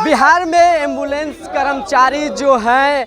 बिहार में एम्बुलेंस कर्मचारी जो है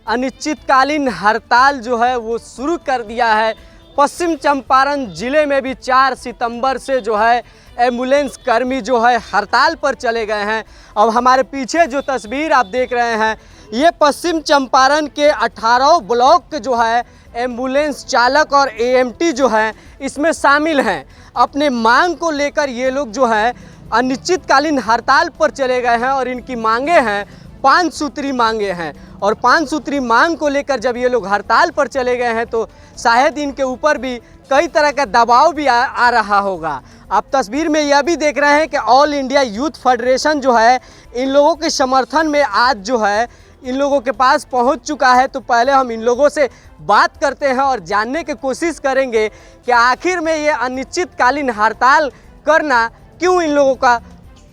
अनिश्चितकालीन हड़ताल जो है वो शुरू कर दिया है। पश्चिम चंपारण जिले में भी 4 सितंबर से जो है एम्बुलेंस कर्मी जो है हड़ताल पर चले गए हैं। अब हमारे पीछे जो तस्वीर आप देख रहे हैं ये पश्चिम चंपारण के 18 ब्लॉक के जो है एम्बुलेंस चालक और एएमटी जो हैं इसमें शामिल हैं। अपने मांग को लेकर ये लोग जो हैं अनिश्चितकालीन हड़ताल पर चले गए हैं और इनकी मांगे हैं 5 सूत्री मांगे हैं। और 5 सूत्री मांग को लेकर जब ये लोग हड़ताल पर चले गए हैं तो शायद इनके ऊपर भी कई तरह का दबाव भी आ रहा होगा। आप तस्वीर में यह भी देख रहे हैं कि ऑल इंडिया यूथ फेडरेशन जो है इन लोगों के समर्थन में आज जो है इन लोगों के पास पहुंच चुका है। तो पहले हम इन लोगों से बात करते हैं और जानने की कोशिश करेंगे कि आखिर में ये अनिश्चितकालीन हड़ताल करना क्यों इन लोगों का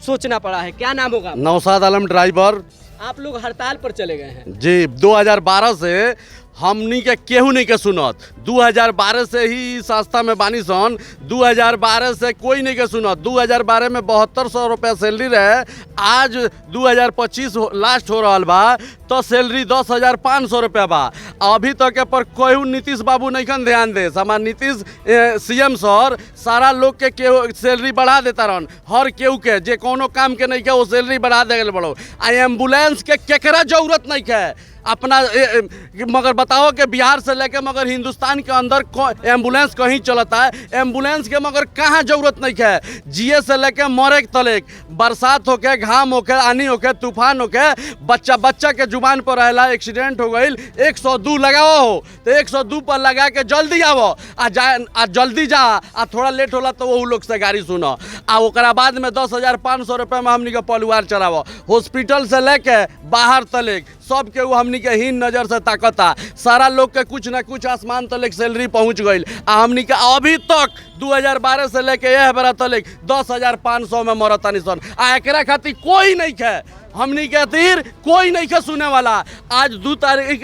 सोचना पड़ा है। क्या नाम होगा? नौशाद आलम ड्राइवर। आप लोग हड़ताल पर चले गए हैं जी। 2012 से हमनी के केहू नहीं के सुनत। 2012 से ही संस्था में बानी सन। 2012 से कोई नहीं के सुनत। 2012 में 7200 रुपया सैलरी रहे। आज 2025 लास्ट हो रहा बा तो सैलरी 10,500 रुपया बा। अभी तक के पर कोई नीतीश बाबू नहीं कन ध्यान दे। हमारे नीतीश सीएम सर सारा लोग के केहू सैलरी बढ़ा देता रहन। हर केहू के जे कोनो काम के नहीं के वो सैलरी बढ़ा दे बड़ो। आ एम्बुलेंस के केकरा जरूरत नहीं है अपना मगर बताओ कि बिहार से लेके मगर हिंदुस्तान के अंदर एम्बुलेंस कहीं चलता है। एम्बुलेंस के मगर कहाँ जरूरत नहीं है। जिए से लेके मरे तक बरसात होके घाम होके आनी होके तूफान होके बच्चा के जुबान पर रहेला एक्सीडेंट हो गई 102 लगाओ हो तो 102 पर लगा के जल्दी आवो आ जल्दी जा आ थोड़ा लेट होला तो वो लोग से गाड़ी सुनो आ ओकरा बाद में 10,500 रुपये में हमनी के परिवार चलावो। हॉस्पिटल से लेके बाहर तक सब के वो हमनी के हीन नज़र से ताकता। सारा लोग के कुछ ना कुछ आसमान तक सैलरी पहुँच गई। हमनी के अभी तक 2012 से लेके यह बेरा तक 10,500 में मरतानी सन। आ एकरा खातिर कोई नहीं है। हमनी के तीर कोई नहीं के सुने वाला। आज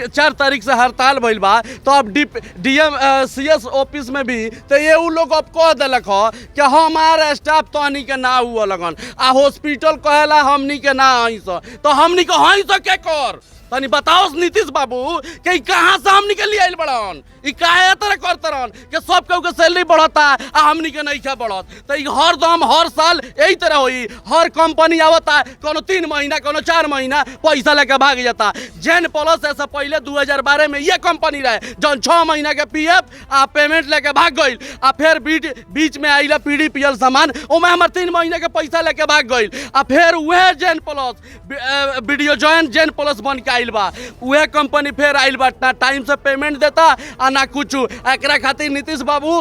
4 तारीख से हड़ताल भइल बा तो अब डीएम सीएस ऑफिस में भी तो ये उ लोग अब कह दिलक हो कि हमारा स्टाफ तो हमनी के ना हुआ लगन आ हॉस्पिटल कहेला हमनी के ना हई तो हमनी के हई के कर तनी बताओ नीतीश बाबू कि कहाँ से हमनी के लिए आइल बड़न ई काहे तरह करतरन कि सब केहू के सैलरी बढ़ता आ हमनी के नहीं बढ़त। तो हर दम हर साल यही तरह होई। हर कंपनी आवता कोनो 3 महीना कोनो 4 महीना पैसा लेके भाग जाता। जेन प्लस ऐसा पहले 2012 में ये कंपनी रहे जौन 6 महीना के पीएफ आ पेमेंट लेके भाग गई आ फिर बीच में आइला पीडीपीएल सामान ओमे हमार 3 महीने के पैसा लेके भाग गई आ फिर वह जेन प्लस वीडियो जॉइन जेन प्लस बन के आइल बा वह कंपनी फिर आइल बा ना टाइम से पेमेंट देता ना कुछ। एकरा खातिर नीतीश बाबू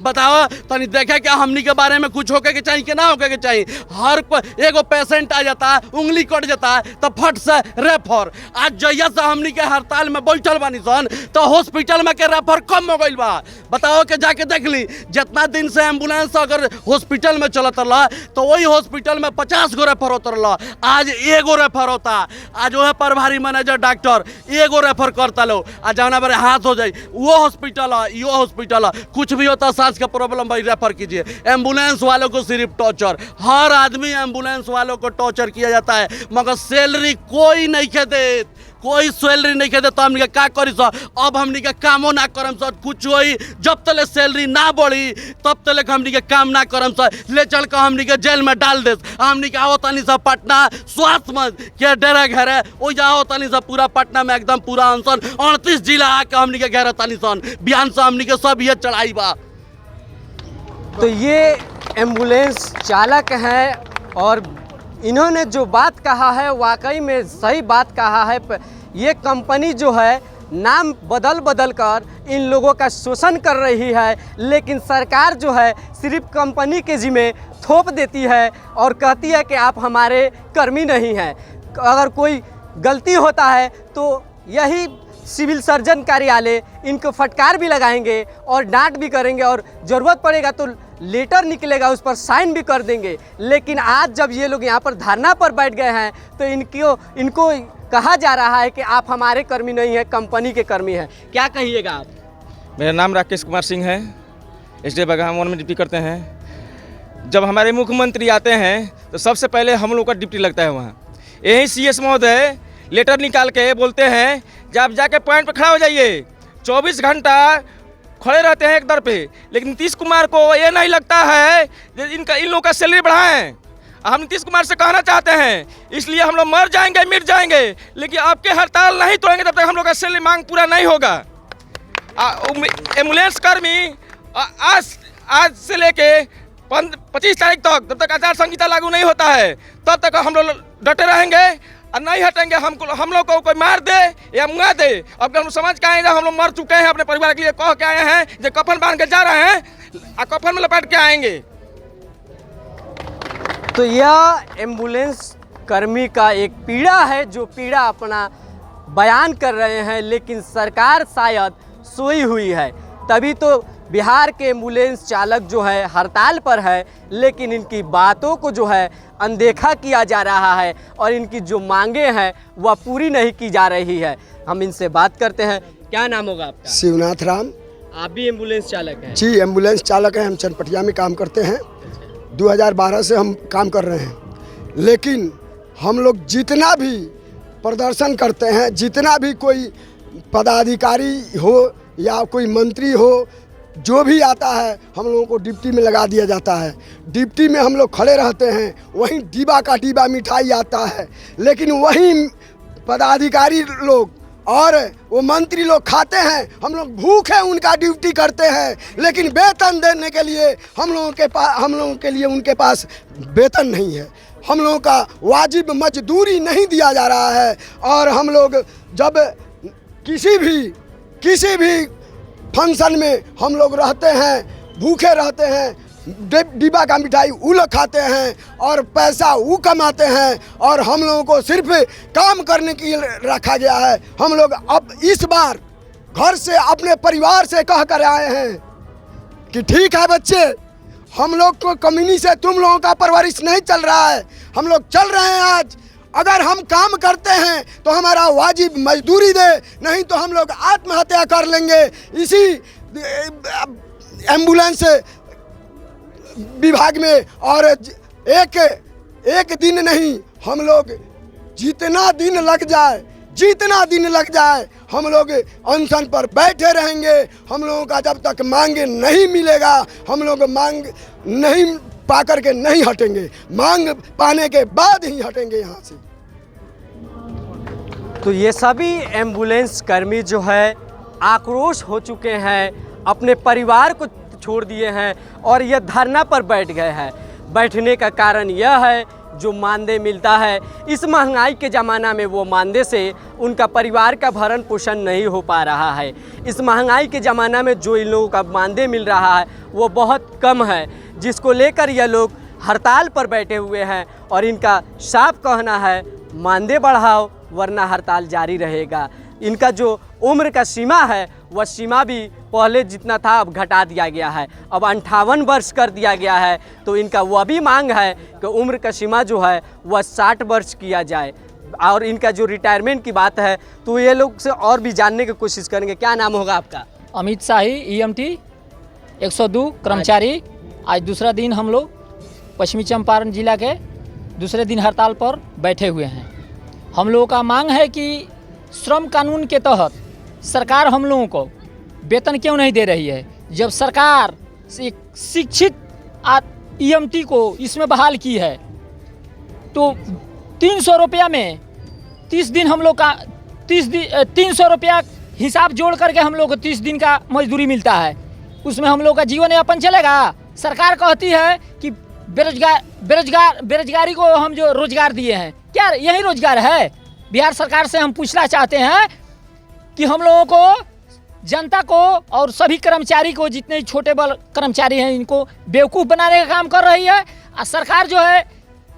बताओ तनी देखे कि हमनी के बारे में कुछ होके के चाहिए कि ना होके के चाहिए। हर एगो पेशेंट आ जाता उंगली कट जाता तो फट से रेफर। आज जहिया से हमनी के हड़ताल में बैठल बानी सन तो हॉस्पिटल में के रेफर कम हो गई बा। बताओ कि जाके देख ली जितना दिन से एम्बुलेंस अगर हॉस्पिटल में चलत रहा तो वही हॉस्पिटल में 50 गो रेफर होता रहा। आज एगो रेफर होता। आज वह प्रभारी मैनेजर डॉक्टर एगो रेफर करता लो आ जाना बारे हाथ हो जाए वो हॉस्पिटल है यो हॉस्पिटल है कुछ भी होता सांस का प्रॉब्लम भाई रेफर कीजिए। एम्बुलेंस वालों को सिर्फ टॉर्चर। हर आदमी एम्बुलेंस वालों को टॉर्चर किया जाता है मगर सैलरी कोई नहीं के दे। कोई सैलरी नहीं के दे तो हमनी के का करी सर। अब हमनी के कामो ना करम सर कुछ होई जब तक सैलरी ना बढ़ी तब तक हमनी के काम ना करम सर। ले चल कर हमनी के जेल में डाल दे। हमनी के आओ तनी सब पटना स्वास्थ्य में के डेरा घर है वो जाओ तनी सब पूरा पटना में एकदम पूरा अनशन 38 जिला आके हमनी के घेरा तनी सन बिहान से हमनी के सब ये चढ़ाई बा। तो ये एम्बुलेंस चालक हैं और इन्होंने जो बात कहा है वाकई में सही बात कहा है। ये कंपनी जो है नाम बदल कर इन लोगों का शोषण कर रही है लेकिन सरकार जो है सिर्फ कंपनी के जिम्मे थोप देती है और कहती है कि आप हमारे कर्मी नहीं हैं। अगर कोई गलती होता है तो यही सिविल सर्जन कार्यालय इनको फटकार भी लगाएंगे और डांट भी करेंगे और ज़रूरत पड़ेगा तो लेटर निकलेगा उस पर साइन भी कर देंगे। लेकिन आज जब ये लोग यहाँ पर धरना पर बैठ गए हैं तो इनको कहा जा रहा है कि आप हमारे कर्मी नहीं हैं कंपनी के कर्मी हैं। क्या कहिएगा आप? मेरा नाम राकेश कुमार सिंह है। एसडी बगहावन में ड्यूटी करते हैं। जब हमारे मुख्यमंत्री आते हैं तो सबसे पहले हम लोग का ड्यूटी लगता है वहाँ यही CS महोदय लेटर निकाल के बोलते हैं जब जाके पॉइंट पे खड़ा हो जाइए। 24 घंटा खड़े रहते हैं एक दर पे, लेकिन नीतीश कुमार को ये नहीं लगता है कि इन लोगों का सैलरी बढ़ाएं। हम नीतीश कुमार से कहना चाहते हैं, इसलिए हम लोग मर जाएंगे मिट जाएंगे, लेकिन आपके हड़ताल नहीं तोड़ेंगे तब तक हम लोग का सैलरी मांग पूरा नहीं होगा। एम्बुलेंस कर्मी आज से लेके 25 तारीख तक, जब तक आचार संहिता लागू नहीं होता है तब तक हम लोग डटे रहेंगे और नहीं हटेंगे। हम लोग को कोई मार दे या मुआ दे, अब हम समझ के आए हम लोग मर चुके हैं, अपने परिवार के लिए कह के आए हैं जो कफन बांध के जा रहे हैं और कफन में लपेट के आएंगे। तो यह एम्बुलेंस कर्मी का एक पीड़ा है, जो पीड़ा अपना बयान कर रहे हैं, लेकिन सरकार शायद सोई हुई है। तभी तो बिहार के एम्बुलेंस चालक जो है हड़ताल पर है, लेकिन इनकी बातों को जो है अनदेखा किया जा रहा है और इनकी जो मांगे हैं वह पूरी नहीं की जा रही है। हम इनसे बात करते हैं। क्या नाम होगा आपका? शिवनाथ राम। आप भी एम्बुलेंस चालक हैं? जी, एम्बुलेंस चालक हैं। हम चनपटिया में काम करते हैं। 2012 से हम काम कर रहे हैं, लेकिन हम लोग जितना भी प्रदर्शन करते हैं, जितना भी कोई पदाधिकारी हो या कोई मंत्री हो, जो भी आता है हम लोगों को डिप्टी में लगा दिया जाता है। डिप्टी में हम लोग खड़े रहते हैं, वहीं डिब्बा का डिब्बा मिठाई आता है, लेकिन वहीं पदाधिकारी लोग और वो मंत्री लोग खाते हैं। हम लोग भूखे उनका ड्यूटी करते हैं, लेकिन वेतन देने के लिए हम लोगों के लिए उनके पास वेतन नहीं है। हम लोगों का वाजिब मजदूरी नहीं दिया जा रहा है। और हम लोग जब किसी भी फंक्शन में हम लोग रहते हैं, भूखे रहते हैं, डिब्बा का मिठाई वो लोग खाते हैं और पैसा वो कमाते हैं, और हम लोगों को सिर्फ काम करने के लिए रखा गया है। हम लोग अब इस बार घर से अपने परिवार से कह कर आए हैं कि ठीक है बच्चे, हम लोग को कम्युनी से तुम लोगों का परवरिश नहीं चल रहा है, हम लोग चल रहे हैं। आज अगर हम काम करते हैं तो हमारा वाजिब मजदूरी दे, नहीं तो हम लोग आत्महत्या कर लेंगे। इसी एम्बुलेंस विभाग में और एक दिन नहीं, हम लोग जितना दिन लग जाए हम लोग अनशन पर बैठे रहेंगे। हम लोगों का जब तक मांग नहीं मिलेगा, हम लोग मांग नहीं पा करके नहीं हटेंगे। मांग पाने के बाद ही हटेंगे यहाँ से। तो ये सभी एम्बुलेंस कर्मी जो है आक्रोश हो चुके हैं, अपने परिवार को छोड़ दिए हैं और ये धरना पर बैठ गए हैं। बैठने का कारण यह है जो मानदेय मिलता है, इस महंगाई के ज़माना में वो मानदेय से उनका परिवार का भरण पोषण नहीं हो पा रहा है। इस महंगाई के ज़माना में जो इन लोगों का मानदेय मिल रहा है वो बहुत कम है, जिसको लेकर यह लोग हड़ताल पर बैठे हुए हैं। और इनका साफ कहना है मानदेय बढ़ाओ वरना हड़ताल जारी रहेगा। इनका जो उम्र का सीमा है वह सीमा भी पहले जितना था अब घटा दिया गया है, अब 58 वर्ष कर दिया गया है। तो इनका वह भी मांग है कि उम्र का सीमा जो है वह 60 वर्ष किया जाए। और इनका जो रिटायरमेंट की बात है तो ये लोग से और भी जानने की कोशिश करेंगे। क्या नाम होगा आपका? अमित शाही, EMT 102 कर्मचारी। आज दूसरा दिन हम लोग पश्चिमी चंपारण जिला के दूसरे दिन हड़ताल पर बैठे हुए हैं। हम लोगों का मांग है कि श्रम कानून के तहत सरकार हम लोगों को वेतन क्यों नहीं दे रही है। जब सरकार एक शिक्षित EMT को इसमें बहाल की है तो 300 रुपया में 30 दिन हम लोग का 300 रुपया हिसाब जोड़ करके हम लोग को 30 दिन का मजदूरी मिलता है। उसमें हम लोग का जीवन यापन चलेगा। सरकार कहती है कि बेरोजगारी को हम जो रोजगार दिए हैं, क्या यही रोजगार है? बिहार सरकार से हम पूछना चाहते हैं कि हम लोगों को, जनता को और सभी कर्मचारी को, जितने छोटे बड़ कर्मचारी हैं, इनको बेवकूफ़ बनाने का काम कर रही है। और सरकार जो है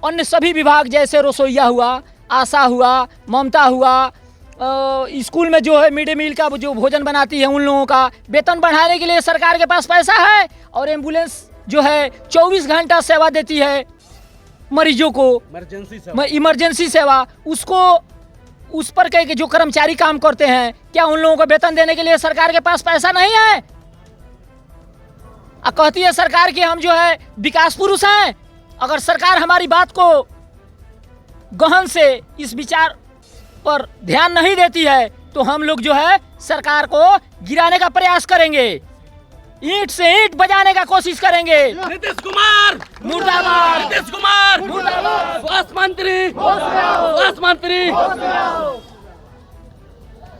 अन्य सभी विभाग जैसे रसोईया हुआ, आशा हुआ, ममता हुआ, स्कूल में जो है मिड डे मील का जो भोजन बनाती है उन लोगों का वेतन बढ़ाने के लिए सरकार के पास पैसा है। और एम्बुलेंस जो है 24 घंटा सेवा देती है मरीजों को, इमरजेंसी सेवा, उसको उस पर कह के जो कर्मचारी काम करते हैं, क्या उन लोगों को वेतन देने के लिए सरकार के पास पैसा नहीं है? कहती है सरकार कि हम जो है विकास पुरुष हैं। अगर सरकार हमारी बात को गहन से इस विचार पर ध्यान नहीं देती है तो हम लोग जो है सरकार को गिराने का प्रयास करेंगे, ईंट से ईंट बजाने का कोशिश करेंगे। नीतीश कुमार मुर्दाबाद, नीतीश कुमार मुर्दाबाद, स्वास्थ्य मंत्री।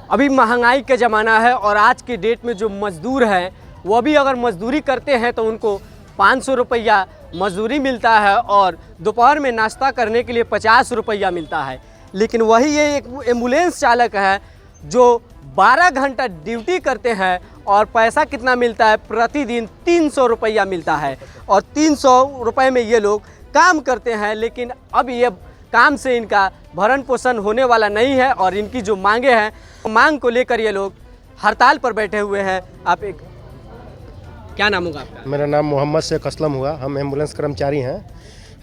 अभी महंगाई का ज़माना है और आज के डेट में जो मज़दूर हैं वो भी अगर मज़दूरी करते हैं तो उनको 500 रुपया मज़दूरी मिलता है और दोपहर में नाश्ता करने के लिए 50 रुपया मिलता है। लेकिन वही ये एक एम्बुलेंस चालक है जो 12 घंटा ड्यूटी करते हैं और पैसा कितना मिलता है, प्रतिदिन 300 रुपया मिलता है और 300 रुपये में ये लोग काम करते हैं। लेकिन अब ये काम से इनका भरण पोषण होने वाला नहीं है और इनकी जो मांगे हैं, मांग को लेकर ये लोग हड़ताल पर बैठे हुए हैं। आप एक क्या नाम होगा आपका? मेरा नाम मोहम्मद शेख असलम हुआ। हम एम्बुलेंस कर्मचारी हैं।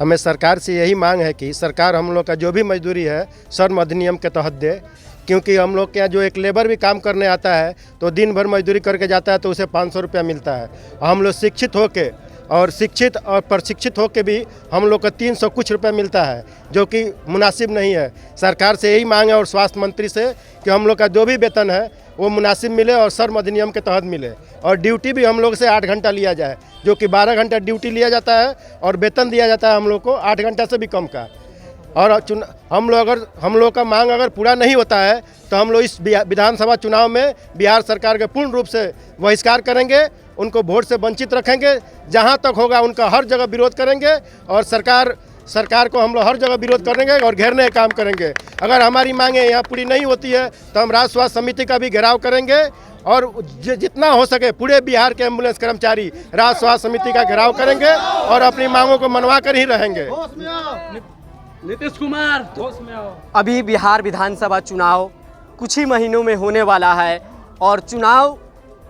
हमें सरकार से यही मांग है कि सरकार हम लोग का जो भी मजदूरी है श्रम अधिनियम के तहत दे, क्योंकि हम लोग के यहाँ जो एक लेबर भी काम करने आता है तो दिन भर मजदूरी करके जाता है तो उसे 500 रुपया मिलता है। हम लोग शिक्षित होके और शिक्षित और प्रशिक्षित होके भी हम लोग का 300 कुछ रुपया मिलता है, जो कि मुनासिब नहीं है। सरकार से यही मांग है और स्वास्थ्य मंत्री से कि हम लोग का जो भी वेतन है वो मुनासिब मिले और श्रम अधिनियम के तहत मिले और ड्यूटी भी हम लोग से 8 घंटा लिया जाए, जो कि 12 घंटा ड्यूटी लिया जाता है और वेतन दिया जाता है हम लोग को 8 घंटा से भी कम का। और हम लोग का मांग अगर पूरा नहीं होता है तो हम लोग इस विधानसभा चुनाव में बिहार सरकार के पूर्ण रूप से बहिष्कार करेंगे, उनको वोट से वंचित रखेंगे। जहां तक होगा उनका हर जगह विरोध करेंगे और सरकार को हम लोग हर जगह विरोध करेंगे और घेरने का काम करेंगे। अगर हमारी मांगें यहाँ पूरी नहीं होती है तो हम राज्य स्वास्थ्य समिति का भी घेराव करेंगे और जितना हो सके पूरे बिहार के एम्बुलेंस कर्मचारी राज्य स्वास्थ्य समिति का घेराव करेंगे और अपनी मांगों को मनवा कर ही रहेंगे। नीतीश कुमार अभी बिहार विधानसभा चुनाव कुछ ही महीनों में होने वाला है और चुनाव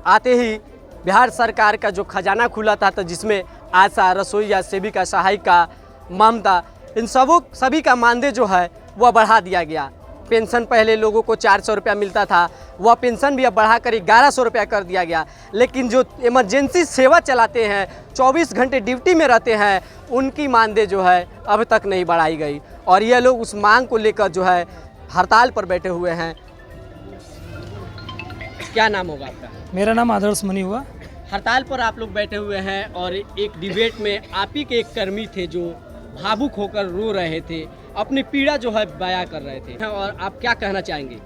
आते ही बिहार सरकार का जो खजाना खुला था तो जिसमें आशा, रसोईया, सेविका, सहायिका, ममता, इन सभी का मानदेय जो है वह बढ़ा दिया गया। पेंशन पहले लोगों को 400 रुपया मिलता था, वह पेंशन भी अब बढ़ाकर 1100 रुपया कर दिया गया। लेकिन जो इमरजेंसी सेवा चलाते हैं, 24 घंटे ड्यूटी में रहते हैं, उनकी मानदेय जो है अब तक नहीं बढ़ाई गई और ये लोग उस मांग को लेकर जो है हड़ताल पर बैठे हुए हैं। क्या नाम होगा आपका? मेरा नाम आदर्श मनी हुआ। हड़ताल पर आप लोग बैठे हुए हैं और एक डिबेट में आप ही के एक कर्मी थे जो भावुक होकर रो रहे थे, अपनी पीड़ा जो है बयां कर रहे थे, और आप क्या कहना चाहेंगे?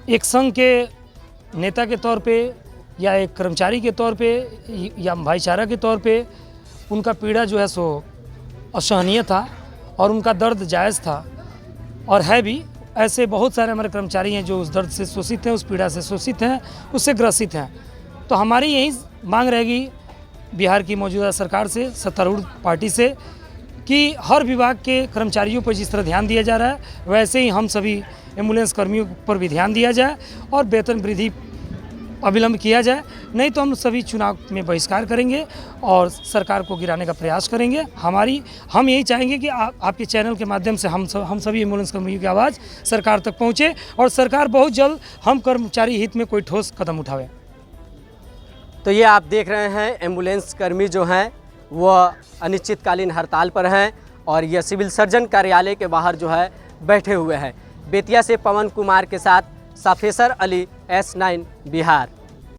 एक संघ के नेता के तौर पे या एक कर्मचारी के तौर पे या भाईचारा के तौर पे उनका पीड़ा जो है सो असहनीय था और उनका दर्द जायज़ था और है भी। ऐसे बहुत सारे हमारे कर्मचारी हैं जो उस दर्द से शोषित हैं, उस पीड़ा से शोषित हैं, उससे ग्रसित हैं। तो हमारी यही मांग रहेगी बिहार की मौजूदा सरकार से, सत्तारूढ़ पार्टी से, कि हर विभाग के कर्मचारियों पर जिस तरह ध्यान दिया जा रहा है वैसे ही हम सभी एम्बुलेंस कर्मियों पर भी ध्यान दिया जाए और वेतन वृद्धि अविलंब किया जाए, नहीं तो हम सभी चुनाव में बहिष्कार करेंगे और सरकार को गिराने का प्रयास करेंगे। हम यही चाहेंगे कि आपके चैनल के माध्यम से हम सभी एम्बुलेंस कर्मियों की आवाज़ सरकार तक पहुँचे और सरकार बहुत जल्द हम कर्मचारी हित में कोई ठोस कदम उठावे। तो ये आप देख रहे हैं एम्बुलेंस कर्मी जो हैं वह अनिश्चितकालीन हड़ताल पर हैं और यह सिविल सर्जन कार्यालय के बाहर जो है बैठे हुए हैं। बेतिया से पवन कुमार के साथ साफेसर अली, S9 बिहार।